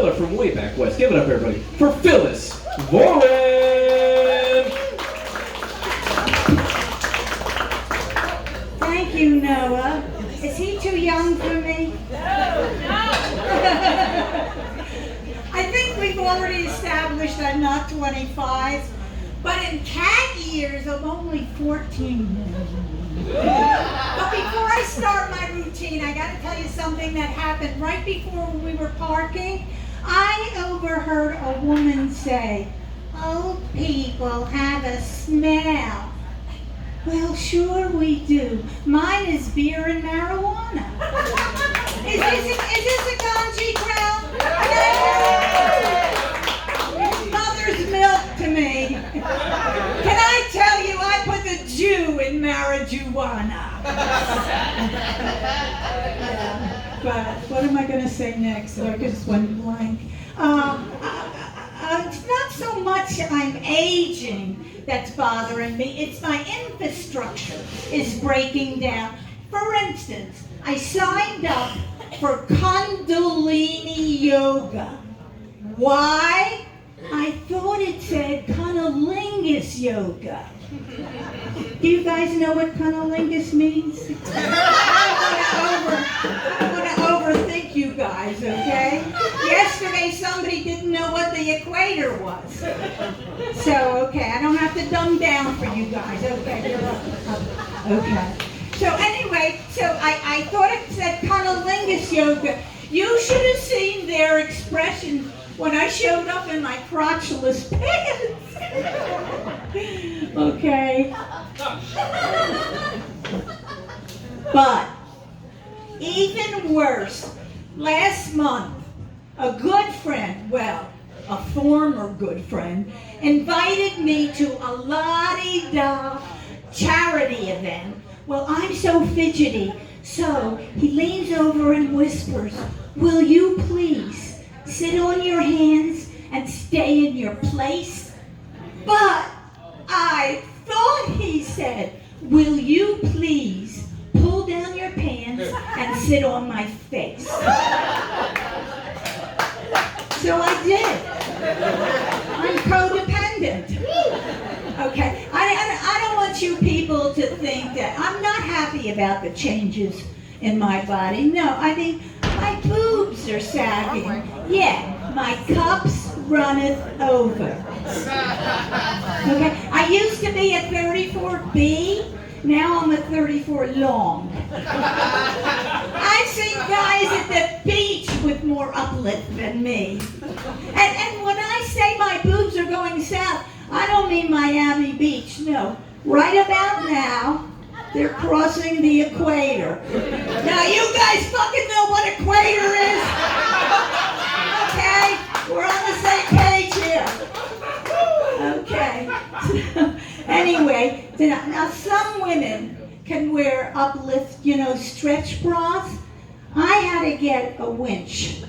Miller from way back west. Give it up, everybody, for Phyllis Voren! Thank you, Noah. Is he too young for me? I think we've already established I'm not 25, but in cat years, I'm only 14. But before I start my routine, I gotta tell you something that happened right before we were parking. I overheard a woman say, "Old people have a smell." Well, sure we do. Mine is beer and marijuana. Is this a Ganji crowd? It's mother's milk to me. Can I tell you, I put the Jew in marijuana. But what am I going to say next? I just went blank. It's not so much I'm aging that's bothering me, it's my infrastructure is breaking down. For instance, I signed up for Kundalini Yoga. Why? I thought it said cunnilingus yoga. Do you guys know what cunnilingus means? I don't want to overthink you guys, okay? Yesterday somebody didn't know what the equator was. So, okay, I don't have to dumb down for you guys. Okay, okay. So anyway, I thought it said cunnilingus yoga. You should have seen their expression when I showed up in my crotchless pants. Okay. But even worse, last month, a good friend, well, a former good friend, invited me to a la-di-da charity event. Well, I'm so fidgety, so he leans over and whispers, "Will you please sit on your hands and stay in your place?" But I thought he said, "Will you please pull down your pants and sit on my face?" So I did. I'm codependent. Okay, I don't want you people to think that I'm not happy about the changes in my body. No, I mean, my boobs are sagging. Yeah, my cups runneth over. Okay, I used to be a 34B, now I'm a 34 long. I've seen guys at the beach with more uplift than me. And when I say my boobs are going south, I don't mean Miami Beach, no. Right about now, they're crossing the equator. Now you guys fucking know what equator is? Okay? We're on the same page here. Okay. Anyway, now some women can wear uplift, stretch bras. I had to get a winch.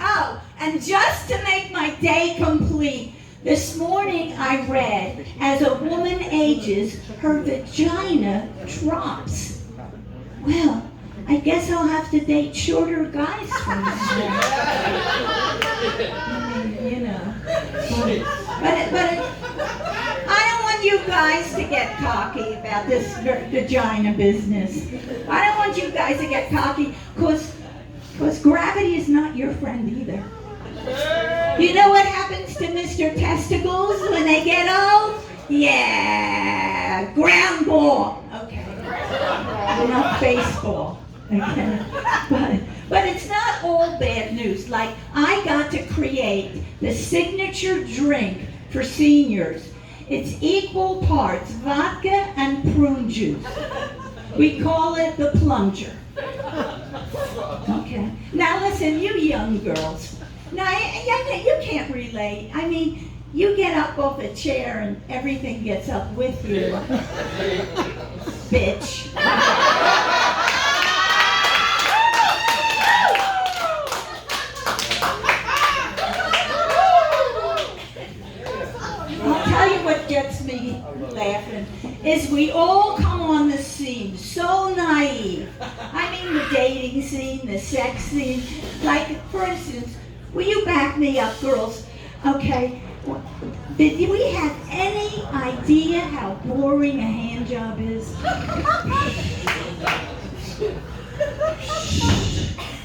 Oh, and just to make my day complete, this morning I read, as a woman ages, her vagina drops. Well, I guess I'll have to date shorter guys from this point. But I don't want you guys to get cocky about this vagina business. I don't want you guys to get cocky because gravity is not your friend either. You know what happens to Mr. Testicles when they get old? Yeah, ground ball. Okay, enough baseball. Okay, but it's not all bad news. Like, I got to create the signature drink for seniors. It's equal parts vodka and prune juice. We call it the plunger. Okay. Now listen, you young girls. Now, you can't relate. I mean, you get up off a chair and everything gets up with you. Bitch. I'll tell you what gets me laughing is we all come on the scene so naive. I mean, scene, the dating scene, the sex scene. Like, for instance, will you back me up, girls? Okay. Did we have any idea how boring a hand job is?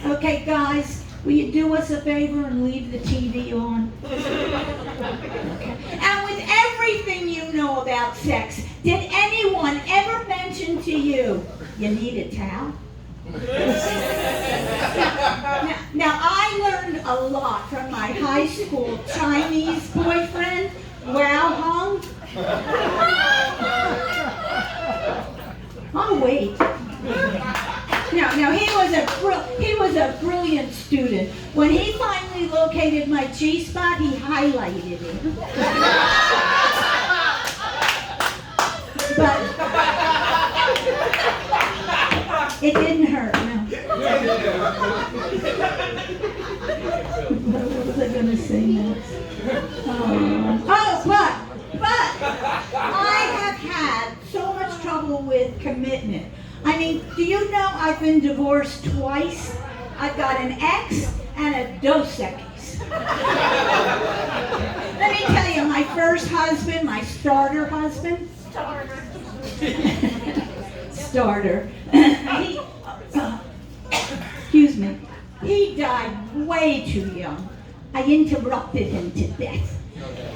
Okay, guys, will you do us a favor and leave the TV on? Okay. And with everything you know about sex, did anyone ever mention to you, you need a towel? Now, I learned a lot from my high school Chinese boyfriend, Wow Hong. Oh, wait. No, he was a brilliant student. When he finally located my G-spot, he highlighted it. But it didn't hurt, no. What was I going to say next? But I have had so much trouble with commitment. I mean, do you know I've been divorced twice? I've got an ex and a Dos Equis. Let me tell you, my first husband, my starter husband. Starter. Excuse me. He died way too young. I interrupted him to death.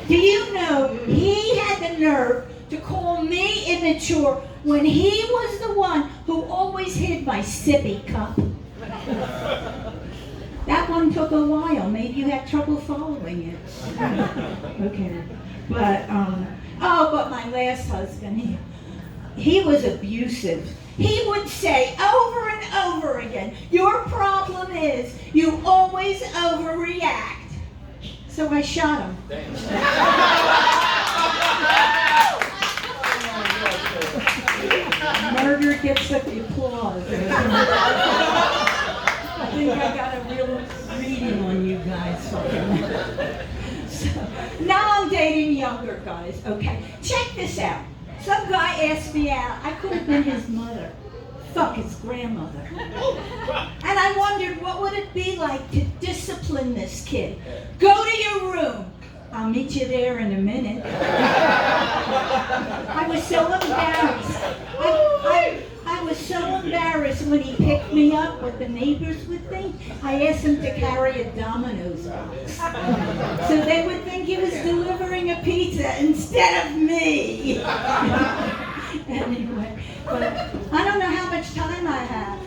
Do you know he had the nerve to call me immature when he was the one who always hid my sippy cup? That one took a while. Maybe you had trouble following it. Okay. But my last husband, he was abusive. He would say over and over again, your problem is you always overreact. So I shot him. Murder gets the applause. I think I got a real reading on you guys. So, now I'm dating younger guys, okay? Check this out. Some guy asked me out. I could have been his mother. Fuck his grandmother. And I wondered, what would it be like to discipline this kid? Go to your room. I'll meet you there in a minute. I was so embarrassed. I was so embarrassed when he picked me up, what the neighbors would think. I asked him to carry a Domino's box. So they would think he was delivering a pizza instead of me. Anyway, but I don't know how much time I have.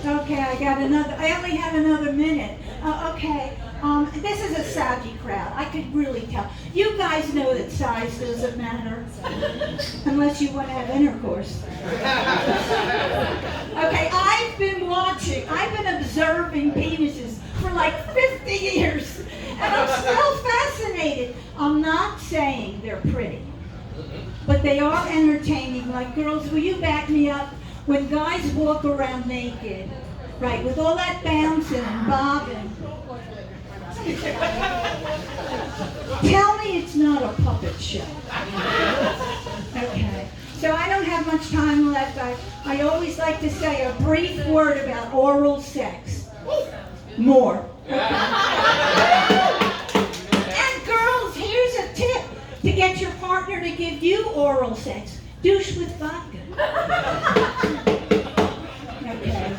Okay, I only have another minute. Okay, this is a saggy crowd. I could really tell. You guys know that size doesn't matter. Unless you want to have intercourse. Okay, I've been observing penises for like 50 years. And I'm still fascinated. I'm not saying they're pretty. But they are entertaining. Like, girls, will you back me up? When guys walk around naked, right, with all that bouncing and bobbing, tell me it's not a puppet show. Okay. So I don't have much time left. I always like to say a brief word about oral sex. More. Okay. And girls, here's a tip to get your partner to give you oral sex. Douche with vodka. Okay.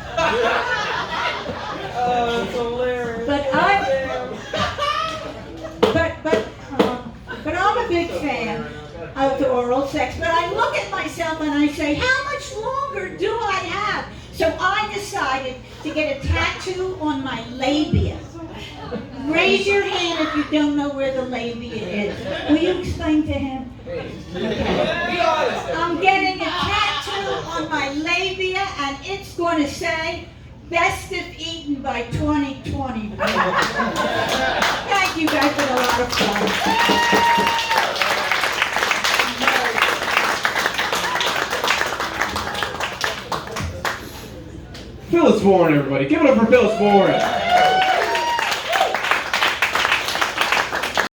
Oh, it's hilarious. But I'm a big fan of the oral sex. But I look at myself and I say, how much longer do I have? So I decided to get a tattoo on my labia. Raise your hand if you don't know where the labia is. Will you explain to him? Okay. I'm getting a tattoo on my labia, and it's going to say, best if eaten by 2020. Thank you guys, for a lot of fun. Phyllis Warren, everybody. Give it up for Phyllis Warren.